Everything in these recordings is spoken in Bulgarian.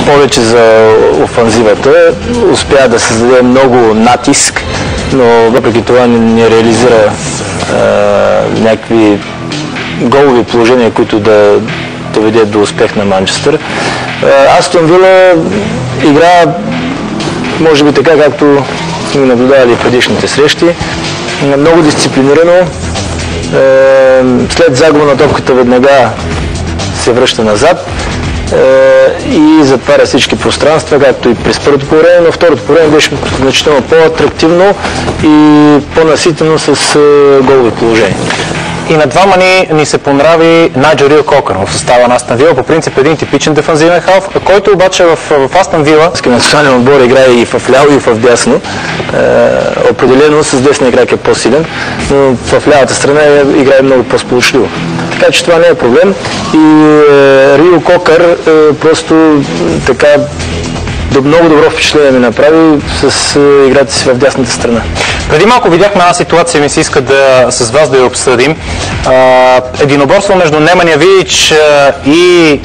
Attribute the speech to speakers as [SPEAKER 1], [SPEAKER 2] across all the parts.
[SPEAKER 1] повече за офанзивата. Успя да създаде много натиск, но въпреки това не реализира някакви голови положения, които да доведят до успех на Манчестър. Астон Вила игра, може би така, както сме наблюдавали в предишните срещи, много дисциплинирано. След загуба на топката веднага се връща назад и затваря всички пространства, както и през първото по време, но второто по време беше значително по-атрактивно и по-наситено с голови положения.
[SPEAKER 2] И на двама ни се понрави Найджел Рил-Кокър в състава на Астон Вила. По принцип един типичен дефанзивен халф, който обаче в Астон Вила...
[SPEAKER 1] Национален отбор играе и в ляво, и в дясно. Определено с десния крак е по-силен, но в лявата страна играе много по-сполучливо. Така че това не е проблем. И Рил-Кокър просто така много добро впечатление ми направи с играта си в дясната страна.
[SPEAKER 2] Преди малко видяхме една ситуация, ми се иска с вас да я обсъдим. Единоборство между Немanja Vidic и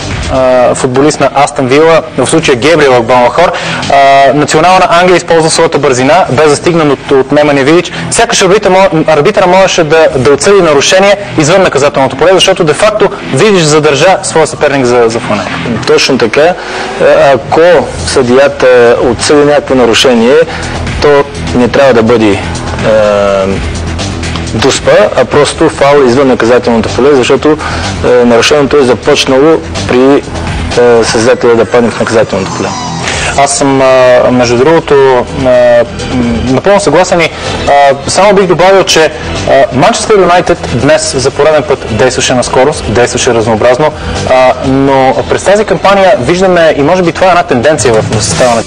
[SPEAKER 2] футболист на Астон Вила, в случая Гебриел Агбамелхор. Национална Англия използва своята бързина, бе застигнан от Немanja Vidic. Сякаш арбитъра можеше да отсъди нарушение извън наказателното поле, защото де-факто Vidic задържа своя съперник за фланел.
[SPEAKER 1] Точно така. Ако съдията отсъди някакво нарушение, то не трябва да бъде дуспа, а просто фаул извън наказателното поле, защото нарушението е започнало при състезателя да падне в наказателното поле.
[SPEAKER 2] Аз съм, между другото, напълно съгласен и само бих добавил, че Манчестър Юнайтед днес за пореден път действаше на скорост, действаше разнообразно, но през тази кампания виждаме и може би това е една тенденция в състава на